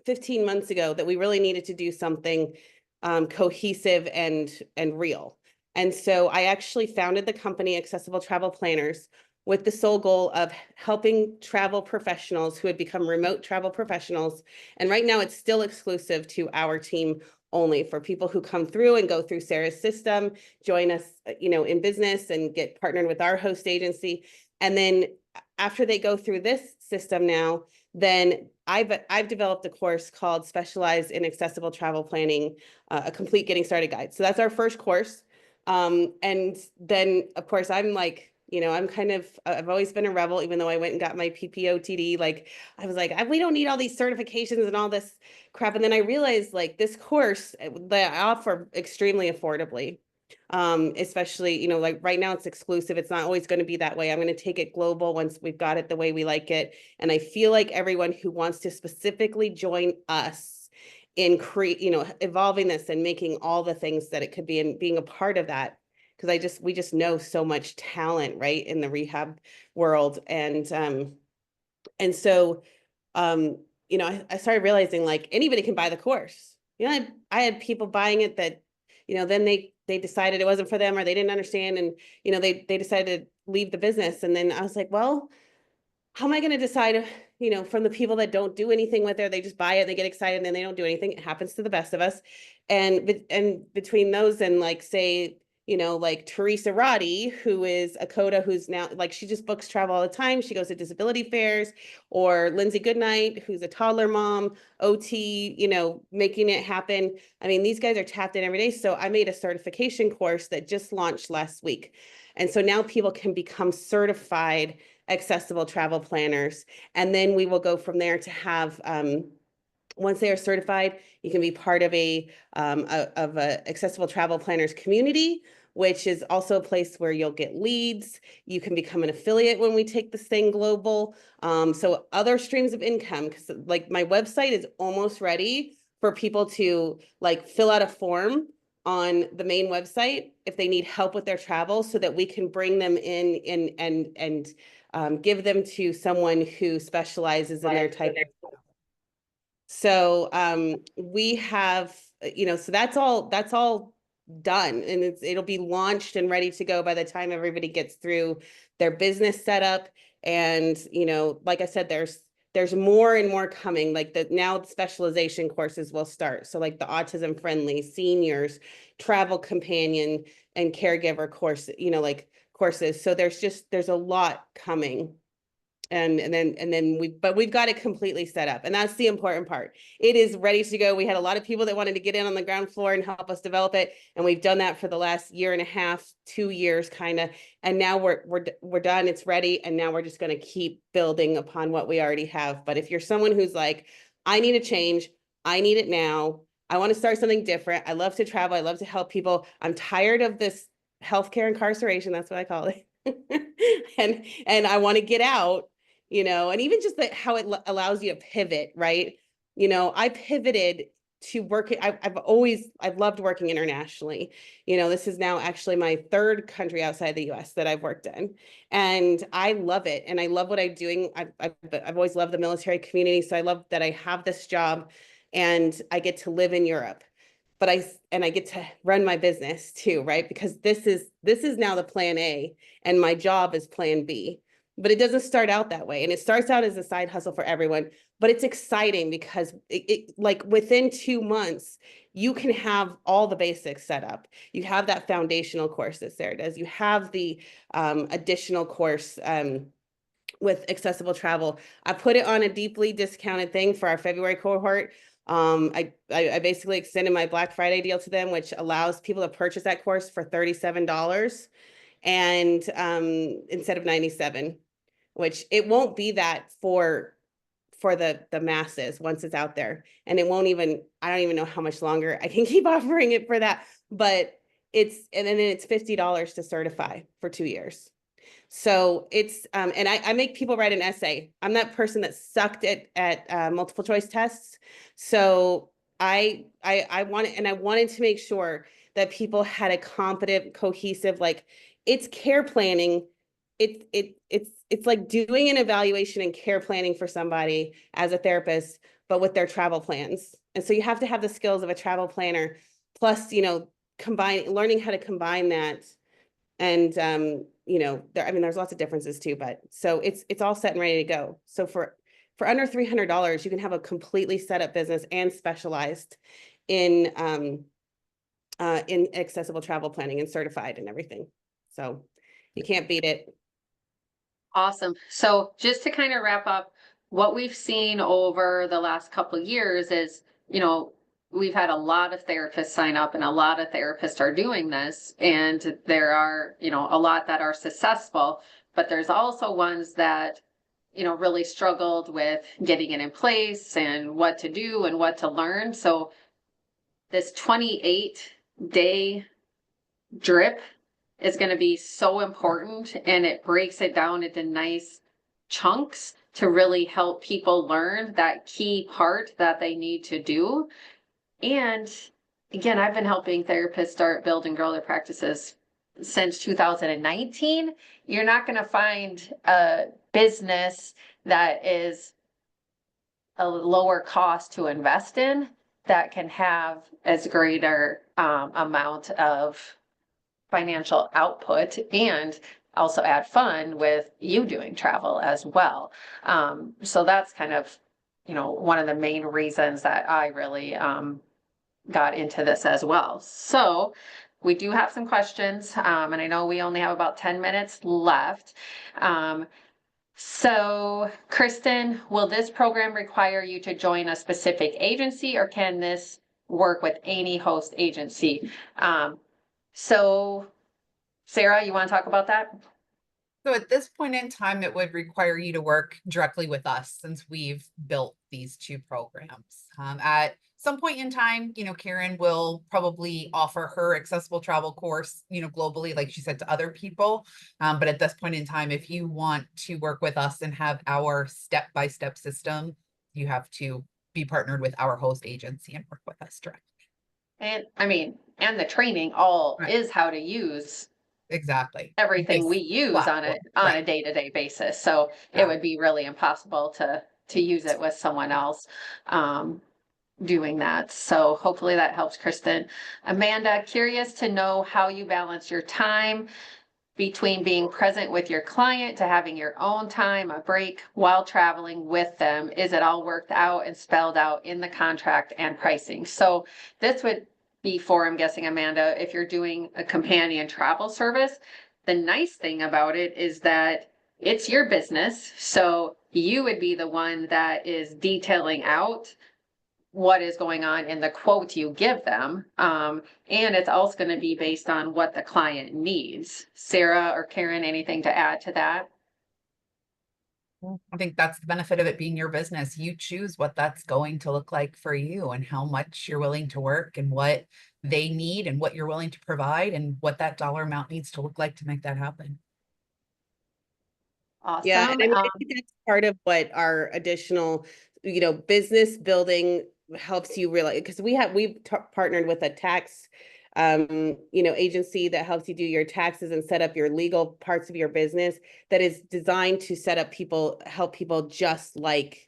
15 months ago that we really needed to do something cohesive and real. And so I actually founded the company Accessible Travel Planners, with the sole goal of helping travel professionals who had become remote travel professionals. And right now it's still exclusive to our team only, for people who come through and go through Sarah's system, join us, in business, and get partnered with our host agency. And then after they go through this system now, then I've developed a course called Specialized in Accessible Travel Planning, a complete getting started guide. So that's our first course. And then of course I'm like, I've always been a rebel, even though I went and got my PPOTD. Like, I was like, we don't need all these certifications and all this crap. And then I realized, like, this course that I offer extremely affordably, especially, like right now it's exclusive. It's not always going to be that way. I'm going to take it global once we've got it the way we like it. And I feel like everyone who wants to specifically join us in evolving this and making all the things that it could be, and being a part of that, because we just know so much talent, right, in the rehab world. And so I started realizing, like, anybody can buy the course. I had people buying it that, then they decided it wasn't for them, or they didn't understand, and they decided to leave the business. And then I was like, well, how am I going to decide, from the people that don't do anything with it? They just buy it, they get excited, and then they don't do anything. It happens to the best of us. And between those and, like, say, you know, like Teresa Roddy, who is a CODA, who's now like, she just books travel all the time. She goes to disability fairs, or Lindsay Goodnight, who's a toddler mom, OT, you know, making it happen. I mean, these guys are tapped in every day. So I made a certification course that just launched last week. And so now people can become certified accessible travel planners. And then we will go from there to have, once they are certified, you can be part of a accessible travel planners community, which is also a place where you'll get leads. You can become an affiliate when we take this thing global. So other streams of income, because like my website is almost ready for people to like fill out a form on the main website if they need help with their travel, so that we can bring them in and give them to someone who specializes in their type. So we have, you know, so that's all done, and it'll be launched and ready to go by the time everybody gets through their business setup. And, you know, like I said, there's more and more coming. Like now the specialization courses will start. So like the autism friendly, seniors, travel companion and caregiver course, you know, like courses. So there's a lot coming. And then we've got it completely set up, and that's the important part. It is ready to go. We had a lot of people that wanted to get in on the ground floor and help us develop it, and we've done that for the last year and a half, 2 years kind of, and now we're done. It's ready, and now we're just going to keep building upon what we already have. But if you're someone who's like, I need a change, I need it now, I want to start something different, I love to travel, I love to help people, I'm tired of this healthcare incarceration, that's what I call it, and I want to get out, you know, and even just how it allows you to pivot, right? You know, I pivoted to work. I've loved working internationally. You know, this is now actually my third country outside the US that I've worked in, and I love it. And I love what I'm doing. I've always loved the military community. So I love that I have this job and I get to live in Europe. But I get to run my business too, right? Because this is now the plan A, and my job is plan B. But it doesn't start out that way. And it starts out as a side hustle for everyone, but it's exciting because it like within 2 months, you can have all the basics set up. You have that foundational course that Sarah does. You have the additional course with accessible travel. I put it on a deeply discounted thing for our February cohort. I basically extended my Black Friday deal to them, which allows people to purchase that course for $37 and instead of 97, which it won't be that for the masses once it's out there. And it won't even, I don't even know how much longer I can keep offering it for that, but and then it's $50 to certify for 2 years. So it's, and I make people write an essay. I'm that person that sucked at multiple choice tests. So I wanted to make sure that people had a competent, cohesive, like it's care planning. It's like doing an evaluation and care planning for somebody as a therapist, but with their travel plans. And so you have to have the skills of a travel planner, plus, you know, learning how to combine that. And you know, I mean, there's lots of differences too, but so it's all set and ready to go. So for under $300, you can have a completely set up business and specialized in accessible travel planning and certified and everything. So you can't beat it. Awesome. So just to kind of wrap up, what we've seen over the last couple of years is, you know, we've had a lot of therapists sign up and a lot of therapists are doing this. And there are, you know, a lot that are successful, but there's also ones that, you know, really struggled with getting it in place and what to do and what to learn. So this 28-day drip is going to be so important, and it breaks it down into nice chunks to really help people learn that key part that they need to do. And again, I've been helping therapists start, build, and grow their practices since 2019. You're not going to find a business that is a lower cost to invest in that can have as greater amount of financial output and also add fun with you doing travel as well. So that's kind of, you know, one of the main reasons that I really got into this as well. So we do have some questions, and I know we only have about 10 minutes left. So Kristen, will this program require you to join a specific agency, or can this work with any host agency? So Sarah, you want to talk about that? So at this point in time, it would require you to work directly with us since we've built these two programs. At some point in time, Karen will probably offer her accessible travel course, globally, like she said, to other people. But at this point in time, if you want to work with us and have our step-by-step system, you have to be partnered with our host agency and work with us directly. And I mean, and the training all Right. is how to use Exactly. everything This we use on platform. a Right. day-to-day basis. So it Yeah. would be really impossible to use it with someone else doing that. So hopefully that helps, Kristen. Amanda, curious to know how you balance your time between being present with your client to having your own time, a break while traveling with them. Is it all worked out and spelled out in the contract and pricing? So this would be for, I'm guessing, Amanda, if you're doing a companion travel service, the nice thing about it is that it's your business. So you would be the one that is detailing out what is going on in the quote you give them. And it's also going to be based on what the client needs. Sarah or Karen, anything to add to that? I think that's the benefit of it being your business. You choose what that's going to look like for you and how much you're willing to work and what they need and what you're willing to provide and what that dollar amount needs to look like to make that happen. Yeah, and Awesome. I mean, I think that's part of what our additional, business building helps you realize, because we've partnered with a tax, agency that helps you do your taxes and set up your legal parts of your business that is designed to help people just like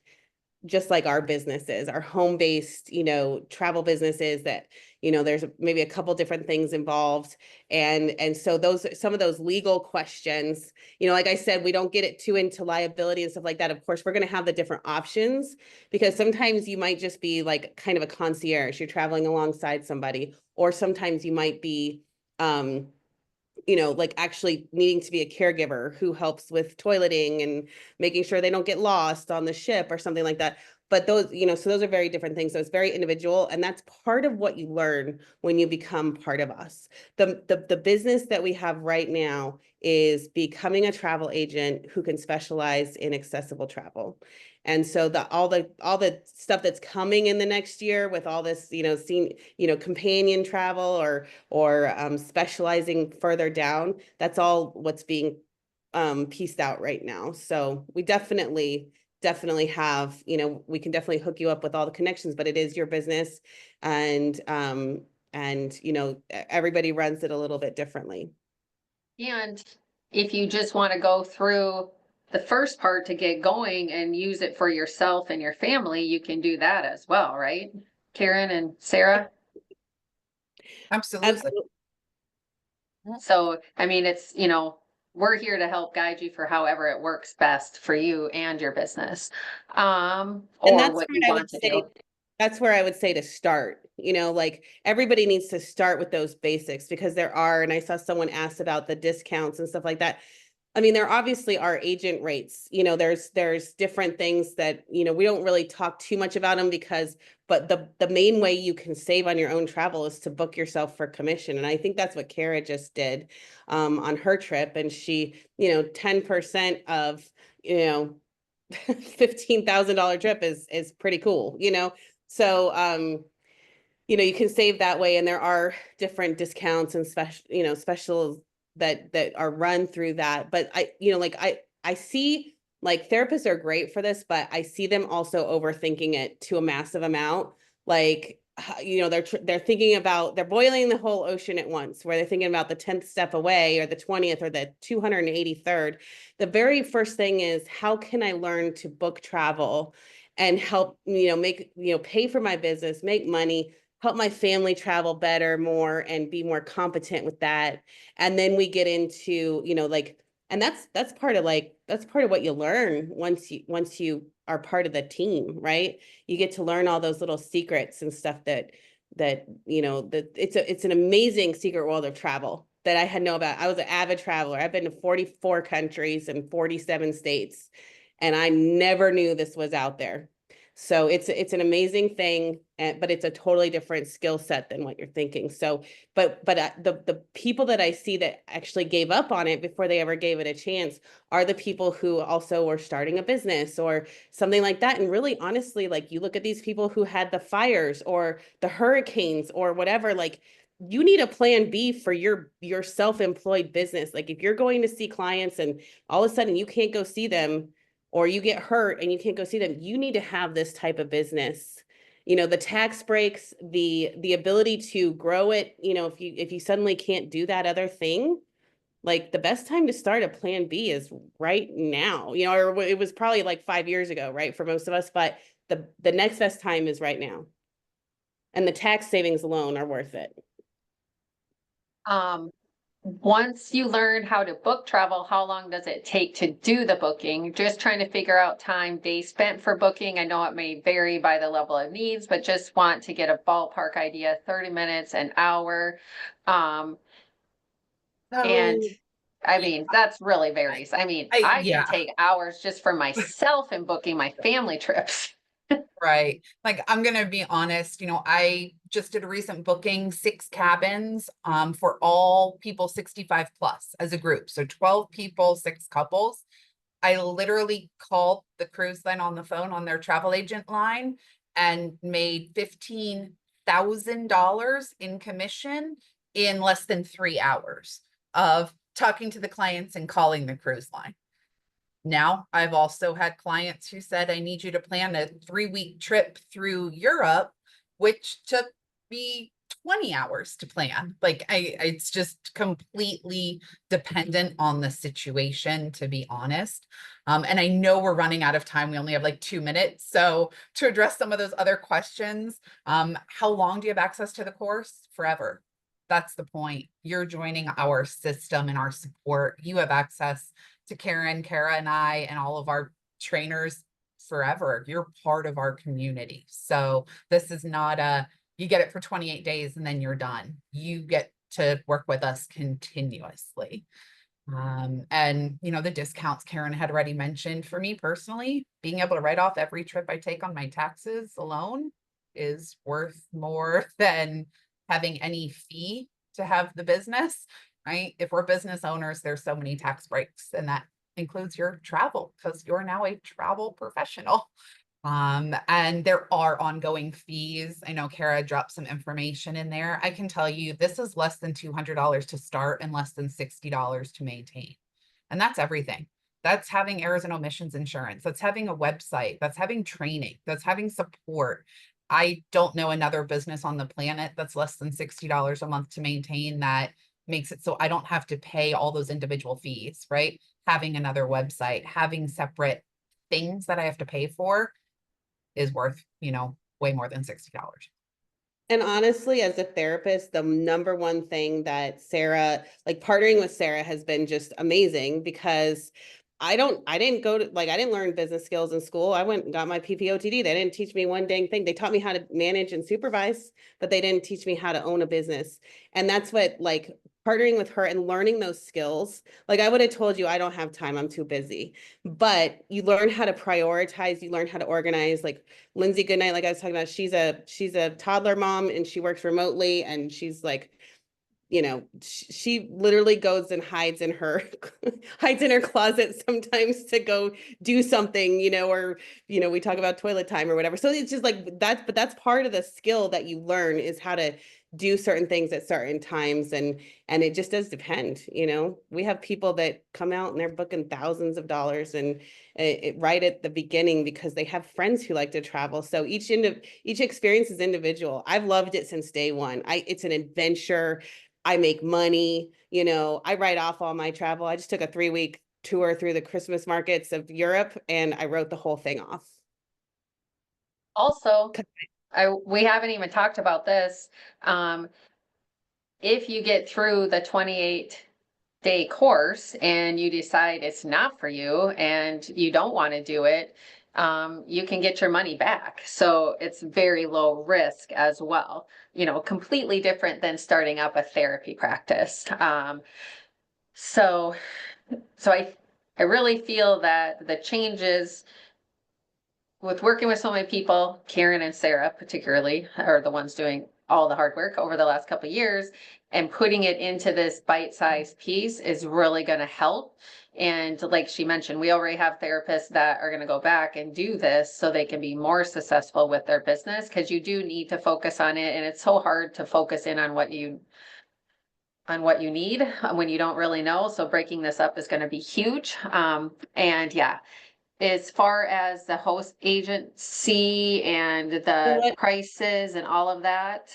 our businesses, our home-based, travel businesses that, there's maybe a couple different things involved. And so some of those legal questions, like I said, we don't get it too into liability and stuff like that. Of course, we're going to have the different options because sometimes you might just be like kind of a concierge. You're traveling alongside somebody, or sometimes you might be, like actually needing to be a caregiver who helps with toileting and making sure they don't get lost on the ship or something like that. But those, so those are very different things. So it's very individual. And that's part of what you learn when you become part of us. The business that we have right now is becoming a travel agent who can specialize in accessible travel. And so all the stuff that's coming in the next year with all this, companion travel or specializing further down, that's all what's being pieced out right now. So we definitely have, we can definitely hook you up with all the connections, but it is your business, and everybody runs it a little bit differently. And if you just want to go through the first part to get going and use it for yourself and your family, you can do that as well, right? Karen and Sarah? Absolutely. So, I mean, it's, we're here to help guide you for however it works best for you and your business, And or what you want to do. that's where I would say to start, like everybody needs to start with those basics because and I saw someone asked about the discounts and stuff like that. I mean, there obviously are agent rates, there's different things that, we don't really talk too much about them but the main way you can save on your own travel is to book yourself for commission. And I think that's what Kara just did on her trip. And she, 10% of, $15,000 trip is pretty cool, So, you can save that way, and there are different discounts and specials that are run through that. But I see like therapists are great for this, but I see them also overthinking it to a massive amount. Like, they're thinking about, they're boiling the whole ocean at once, where they're thinking about the 10th step away or the 20th or the 283rd. The very first thing is, how can I learn to book travel and help, make, pay for my business, make money, help my family travel better, more, and be more competent with that. And then we get into, and that's part of what you learn once you are part of the team, right? You get to learn all those little secrets and stuff that, you know, that it's an amazing secret world of travel that I had know about. I was an avid traveler. I've been to 44 countries and 47 states, and I never knew this was out there. So it's an amazing thing, but it's a totally different skill set than what you're thinking. So, but the people that I see that actually gave up on it before they ever gave it a chance are the people who also were starting a business or something like that. And really, honestly, like you look at these people who had the fires or the hurricanes or whatever, like you need a plan B for your self-employed business. Like if you're going to see clients and all of a sudden you can't go see them, or you get hurt and you can't go see them, you need to have this type of business. You know, the tax breaks, the ability to grow it, you know, if you suddenly can't do that other thing, like the best time to start a plan B is right now. You know, or it was probably like 5 years ago, right, for most of us, but the next best time is right now. And the tax savings alone are worth it. Once you learn how to book travel, how long does it take to do the booking? Just trying to figure out time days spent for booking. I know it may vary by the level of needs, but just want to get a ballpark idea, 30 minutes, an hour. And So I mean, that's really varies. I mean, I can yeah. take hours just for myself in booking my family trips. Right. Like I'm gonna be honest, you know, I just did a recent booking, 6 cabins for all people 65 plus as a group. So 12 people, 6 couples. I literally called the cruise line on the phone on their travel agent line and made $15,000 in commission in less than 3 hours of talking to the clients and calling the cruise line. Now, I've also had clients who said, I need you to plan a 3-week trip through Europe, which took me 20 hours to plan. Like it's just completely dependent on the situation, to be honest. And I know we're running out of time. We only have like 2 minutes. So to address some of those other questions, how long do you have access to the course? Forever. That's the point. You're joining our system and our support. You have access to Karen, Kara, and I, and all of our trainers forever. You're part of our community. So this is not you get it for 28 days and then you're done. You get to work with us continuously. And you know, the discounts Karen had already mentioned, for me personally, being able to write off every trip I take on my taxes alone is worth more than having any fee to have the business, right? If we're business owners, there's so many tax breaks, and that includes your travel because you're now a travel professional. And there are ongoing fees. I know Kara dropped some information in there. I can tell you this is less than $200 to start and less than $60 to maintain. And that's everything. That's having errors and omissions insurance. That's having a website. That's having training. That's having support. I don't know another business on the planet that's less than $60 a month to maintain that makes it so I don't have to pay all those individual fees, right? Having another website, having separate things that I have to pay for is worth, you know, way more than $60. And honestly, as a therapist, the number one thing that Sarah, like partnering with Sarah has been just amazing because I didn't go to, like, I didn't learn business skills in school. I went and got my PPOTD. They didn't teach me one dang thing. They taught me how to manage and supervise, but they didn't teach me how to own a business. And that's what, like, partnering with her and learning those skills, like I would have told you, I don't have time, I'm too busy. But you learn how to prioritize, you learn how to organize. Like Lindsay Goodnight, like I was talking about, she's a toddler mom and she works remotely, and she's like, you know, she literally goes and hides in her hides in her closet sometimes to go do something, you know, or, you know, we talk about toilet time or whatever. So it's just like that's, but that's part of the skill that you learn, is how to do certain things at certain times. And it just does depend, you know. We have people that come out and they're booking thousands of dollars and right at the beginning because they have friends who like to travel. So each experience is individual. I've loved it since day one. It's an adventure. I make money, you know, I write off all my travel. I just took a 3-week tour through the Christmas markets of Europe and I wrote the whole thing off. Also, we haven't even talked about this. If you get through the 28-day course and you decide it's not for you and you don't want to do it, you can get your money back. So it's very low risk as well, completely different than starting up a therapy practice. So I really feel that the changes with working with so many people, Karen and Sarah particularly are the ones doing all the hard work over the last couple of years, and putting it into this bite-sized piece is really going to help. And like she mentioned, we already have therapists that are going to go back and do this so they can be more successful with their business, because you do need to focus on it. And it's so hard to focus in on what you need when you don't really know. So breaking this up is going to be huge. And yeah, as far as the host agency and You know the what? prices and all of that.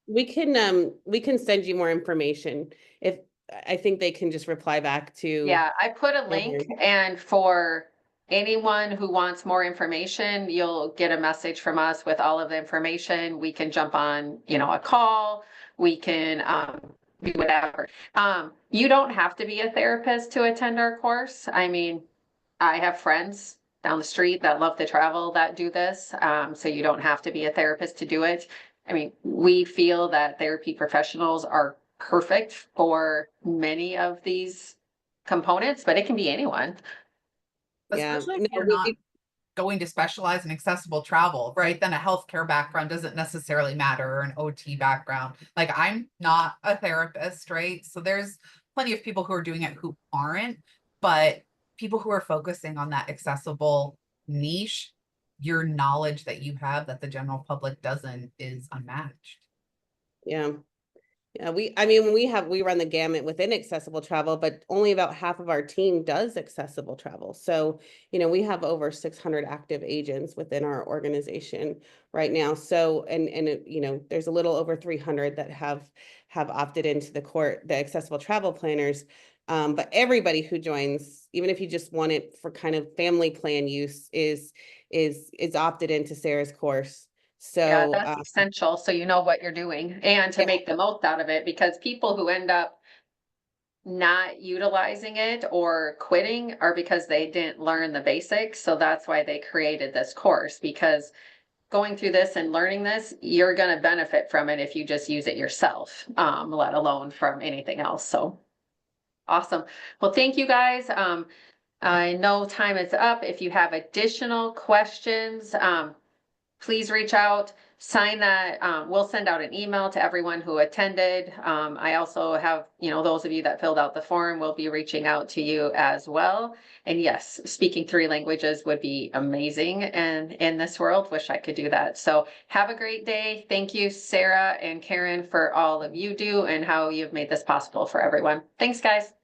We can send you more information. If I think they can just reply back to. Yeah, I put a link, and for anyone who wants more information, you'll get a message from us with all of the information. We can jump on, a call. We can do whatever. You don't have to be a therapist to attend our course. I mean, I have friends down the street that love to travel that do this. So you don't have to be a therapist to do it. I mean, we feel that therapy professionals are perfect for many of these components, but it can be anyone. Yeah, Especially if no, you're not going to specialize in accessible travel, right? Then a healthcare background doesn't necessarily matter, or an OT background. Like, I'm not a therapist, right? So there's plenty of people who are doing it who aren't, but people who are focusing on that accessible niche, your knowledge that you have that the general public doesn't is unmatched. yeah. Yeah, we run the gamut within accessible travel, but only about half of our team does accessible travel. So, we have over 600 active agents within our organization right now. So, there's a little over 300 that have opted into the accessible travel planners. But everybody who joins, even if you just want it for kind of family plan use, is opted into Sarah's course. Yeah, So, that's essential. So you know what you're doing and to yeah. make the most out of it, because people who end up not utilizing it or quitting are because they didn't learn the basics. So that's why they created this course, because going through this and learning this, you're going to benefit from it if you just use it yourself, let alone from anything else. So awesome. Well, thank you guys. I know time is up. If you have additional questions, please reach out, sign that. We'll send out an email to everyone who attended. I also have, those of you that filled out the form will be reaching out to you as well. And yes, speaking 3 languages would be amazing. And in this world, wish I could do that. So have a great day. Thank you, Sarah and Karen, for all of you do and how you've made this possible for everyone. Thanks, guys.